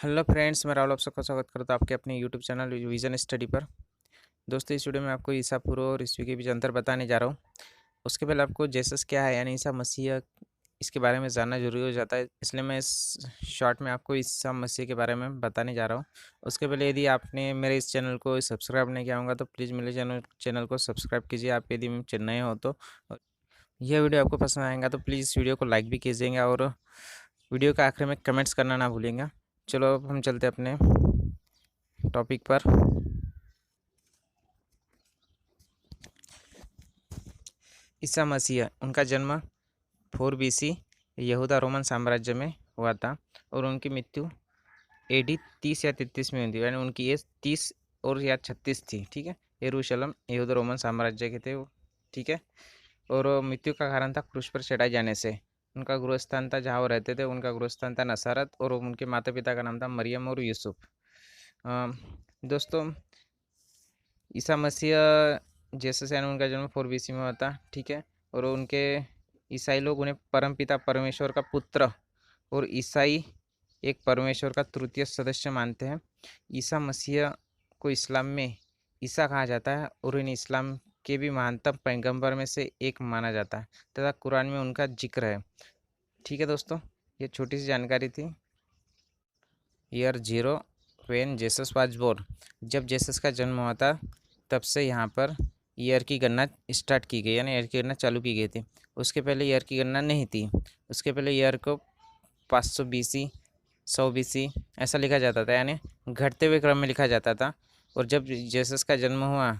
Hello friends, मैं राहुल आप सबका स्वागत करता हूँ आपके अपने यूट्यूब चैनल विजन स्टडी पर। दोस्तों, इस वीडियो में आपको ईसा पूर्व और ईस्वी के बीच अंतर बताने जा रहा हूँ। उसके पहले आपको जेसस क्या है यानी ईसा मसीह, इसके बारे में जानना जरूरी हो जाता है, इसलिए मैं इस शॉर्ट में आपको ईसा मसीह के बारे में बताने जा रहा हूँ। उसके पहले यदि आपने मेरे इस चैनल को सब्सक्राइब नहीं किया होगा तो प्लीज़ मेरे चैनल को सब्सक्राइब कीजिए, आप यदि नए हो तो। और यह वीडियो आपको पसंद आएगा तो प्लीज़ इस वीडियो को लाइक भी कीजिएगा और वीडियो के आखिर में कमेंट्स करना ना भूलेंगे। चलो अब हम चलते हैं अपने टॉपिक पर। ईसा मसीह, उनका जन्म 4 BC यहूदा रोमन साम्राज्य में हुआ था और उनकी मृत्यु AD 30 या 33 में हुई थी, यानी उनकी एज 30 और या 36 थी। ठीक है, यरूशलेम यहूदा रोमन साम्राज्य के थे वो। ठीक है, और मृत्यु का कारण था क्रूस पर चढ़ाए जाने से। उनका गृहस्थान था, जहाँ वो रहते थे उनका गृहस्थान था नसारत, और उनके माता पिता का नाम था मरियम और यूसुफ। दोस्तों, ईसा मसीह जैसे से उनका जन्म 4 BC में हुआ था। ठीक है, और उनके ईसाई लोग उन्हें परमपिता परमेश्वर का पुत्र और ईसाई एक परमेश्वर का तृतीय सदस्य मानते हैं। ईसा मसीह को इस्लाम में ईसा कहा जाता है और इन्हें इस्लाम के भी महानतम पैगंबर में से एक माना जाता है तथा कुरान में उनका जिक्र है। ठीक है दोस्तों, ये छोटी सी जानकारी थी। Year 0 when Jesus was born, जब जेसस का जन्म हुआ था तब से यहाँ पर ईयर की गणना स्टार्ट की गई, यानी ईयर की गणना चालू की गई थी। उसके पहले ईयर की गणना नहीं थी। उसके पहले ईयर को 500 BC 100 BC ऐसा लिखा जाता था, यानी घटते हुए क्रम में लिखा जाता था। और जब जेसस का जन्म हुआ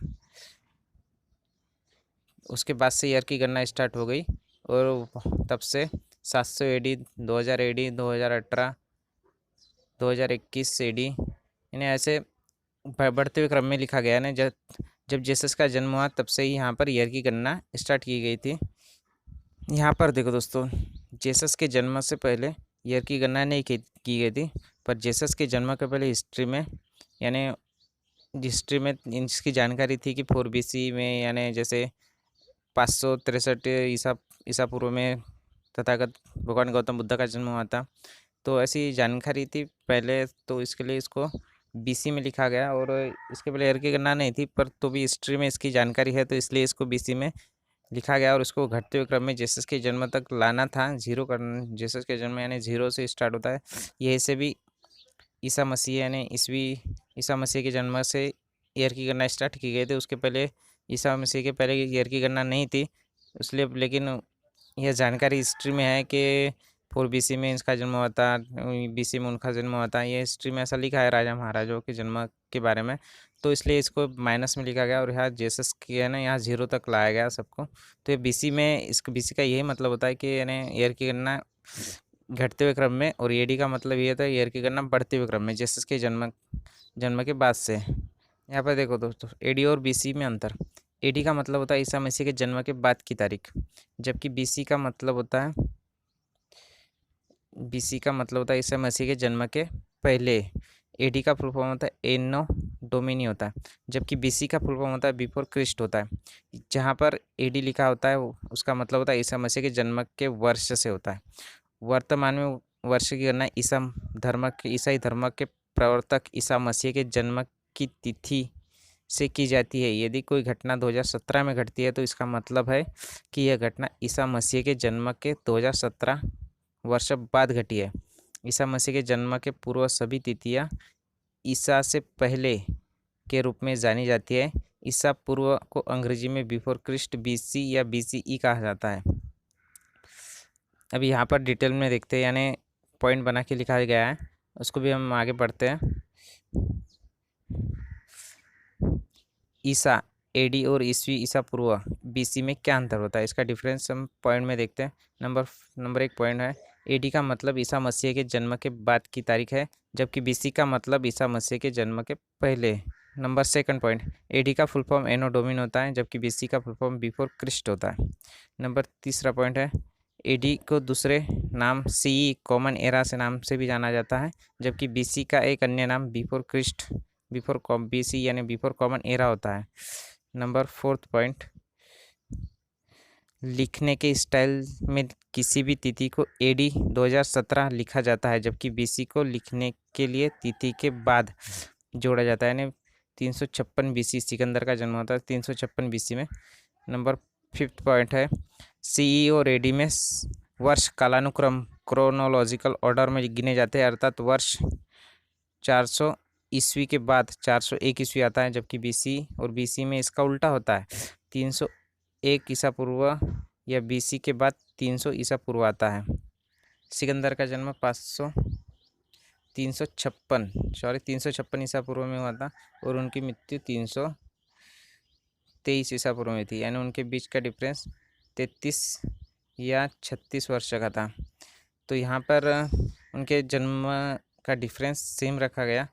उसके बाद से ईयर की गणना स्टार्ट हो गई, और तब से 700 AD 2000 AD 2018 2021 AD इन्हें ऐसे बढ़ते हुए क्रम में लिखा गया है। जब जेसस का जन्म हुआ तब से ही यहाँ पर ईयर की गणना स्टार्ट की गई थी। यहाँ पर देखो दोस्तों, जेसस के जन्म से पहले ईयर की गणना नहीं की गई थी, पर जेसस के जन्म के पहले हिस्ट्री में, यानी हिस्ट्री में इसकी जानकारी थी कि 4 BC में, यानी जैसे 563 ईसा पूर्व में तथागत भगवान गौतम बुद्ध का जन्म हुआ था। तो ऐसी जानकारी थी पहले, तो इसके लिए इसको BC में लिखा गया। और इसके पहले ईयर की गणना नहीं थी, पर तो भी हिस्ट्री में इसकी जानकारी है तो इसलिए इसको BC में लिखा गया। और इसको घटते हुए क्रम में जेसस के जन्म तक लाना था, जीरो करना। जेसस के जन्म यानी 0 से स्टार्ट होता है, यही से भी ईसा मसीह यानी ईसा मसीह के जन्म से ईयर की गणना स्टार्ट की गई थी। उसके पहले ईसा मसीह के पहले ईयर की गणना नहीं थी, इसलिए। लेकिन यह जानकारी हिस्ट्री में है कि 4 BC में इसका जन्म हुआ था, BC में उनका जन्म हुआ था। ये हिस्ट्री में ऐसा लिखा है राजा महाराजाओं के जन्म के बारे में, तो इसलिए इसको माइनस में लिखा गया। और यहाँ जेसस की है ना, यहाँ 0 तक लाया गया सबको। तो ये BC में, इसको BC का यही मतलब होता है कि यानी ईयर की गणना घटते हुए क्रम में, और AD का मतलब ये था ईयर की गणना बढ़ते हुए क्रम में जेसस के जन्म जन्म के बाद से। यहाँ पर देखो दोस्तों, AD और BC में अंतर। AD का मतलब होता है ईसा मसीह के जन्म के बाद की तारीख, जबकि BC का मतलब होता है ईसा मसीह के जन्म के पहले। AD का फुल फॉर्म होता है एनो डोमिनी होता है, जबकि BC का फुल फॉर्म होता है बिफोर क्रिस्ट होता है। जहाँ पर AD लिखा होता है उसका मतलब होता है ईसा मसीह के जन्म के वर्ष से होता है। वर्तमान में वर्ष की गणना ईसाई धर्म के प्रवर्तक ईसा मसीह के जन्म की तिथि से की जाती है। यदि कोई घटना 2017 में घटती है तो इसका मतलब है कि यह घटना ईसा मसीह के जन्म के 2017 वर्ष बाद घटी है। ईसा मसीह के जन्म के पूर्व सभी तिथियां ईसा से पहले के रूप में जानी जाती है। ईसा पूर्व को अंग्रेजी में बिफोर क्रिस्ट BC या BCE कहा जाता है। अभी यहाँ पर डिटेल में देखते हैं, यानी पॉइंट बना के लिखा गया है, उसको भी हम आगे पढ़ते हैं। ईसा AD और ईस्वी ईसा पूर्व BC में क्या अंतर होता है, इसका डिफरेंस हम पॉइंट में देखते हैं। नंबर 1 पॉइंट है, AD का मतलब ईसा मसीह के जन्म के बाद की तारीख है, जबकि BC का मतलब ईसा मसीह के जन्म के पहले। नंबर 2 पॉइंट, AD का फुल फॉर्म एनो डोमिन होता है, जबकि BC का फुल फॉर्म बिफोर क्रिस्ट होता है। नंबर 3 पॉइंट है, AD को दूसरे नाम CE कॉमन एरा से नाम से भी जाना जाता है, जबकि BC का एक अन्य नाम बिफोर क्रिस्ट बिफोर BC यानी बिफोर कॉमन एरा होता है। नंबर 4 पॉइंट, लिखने के स्टाइल में किसी भी तिथि को AD 2017 लिखा जाता है, जबकि BC को लिखने के लिए तिथि के बाद जोड़ा जाता है। यानी 356 BC सिकंदर का जन्म होता है 356 BC में। नंबर 5th पॉइंट है, CE और AD में वर्ष कालानुक्रम क्रोनोलॉजिकल ऑर्डर में गिने जाते हैं, अर्थात वर्ष 400 ईस्वी के बाद 401 ईस्वी आता है, जबकि BC और BC में इसका उल्टा होता है, 301 ईसा पूर्व या BC के बाद 300 ईसा पूर्व आता है। सिकंदर का जन्म 356 ईसा पूर्व में हुआ था और उनकी मृत्यु 323 ईसा पूर्व में थी, यानी उनके बीच का डिफरेंस 33 या 36 वर्ष का था। तो यहाँ पर उनके जन्म का डिफरेंस सेम रखा गया,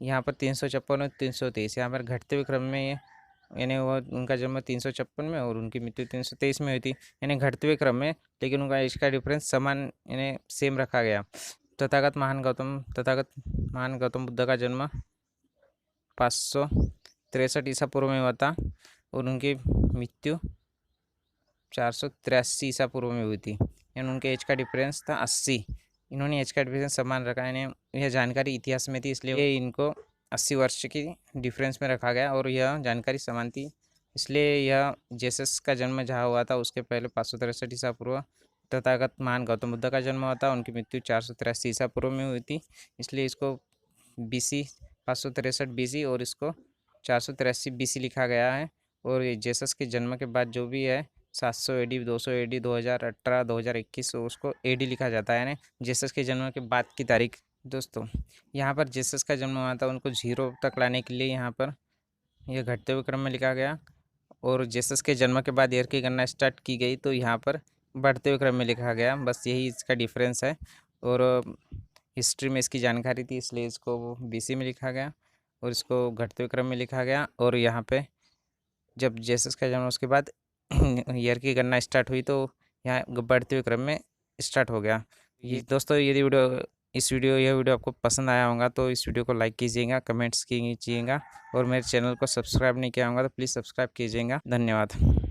यहाँ पर 356 और 323, यहाँ पर घटते हुए क्रम में, यानी वो उनका जन्म 356 में और उनकी मृत्यु 323 में हुई थी, यानी घटते हुए क्रम में, लेकिन उनका एज का डिफरेंस समान यानी सेम रखा गया। तथागत महान गौतम बुद्ध का जन्म 563 ईसा पूर्व में हुआ था और उनकी मृत्यु 483 ईसा पूर्व में हुई थी, यानी उनके एज का डिफरेंस था 80। इन्होंने एज का डिफरेंस समान रखा, यानी यह जानकारी इतिहास में थी, इसलिए इनको 80 वर्ष की डिफरेंस में रखा गया और यह जानकारी समान थी, इसलिए यह जेसस का जन्म जहाँ हुआ था उसके पहले 563 ईसा पूर्व तथागत महान गौतम बुद्ध का जन्म हुआ था, उनकी मृत्यु 483 ईसा पूर्व में हुई थी, इसलिए इसको BC 563 BC और इसको 483 BC लिखा गया है। और ये जेसस के जन्म के बाद जो भी है 700 AD 200 AD 2018 2021 उसको AD लिखा जाता है, यानी जेसस के जन्म के बाद की तारीख। दोस्तों यहाँ पर जेसस का जन्म हुआ था, उनको 0 तक लाने के लिए यहाँ पर यह घटते हुए क्रम में लिखा गया, और जेसस के जन्म के बाद ईयर की गणना स्टार्ट की गई तो यहाँ पर बढ़ते हुए क्रम में लिखा गया, बस यही इसका डिफरेंस है। और हिस्ट्री में इसकी जानकारी थी, इसलिए इसको BC में लिखा गया और इसको घटते हुए क्रम में लिखा गया। और यहाँ पे जब जेसस का जन्म उसके बाद ईयर की गणना स्टार्ट हुई तो यहाँ बढ़ते हुए क्रम में स्टार्ट हो गया। ये दोस्तों यदि यह वीडियो आपको पसंद आया होगा तो इस वीडियो को लाइक कीजिएगा, कमेंट्स कीजिएगा और मेरे चैनल को सब्सक्राइब नहीं किया होगा तो प्लीज़ सब्सक्राइब कीजिएगा। धन्यवाद।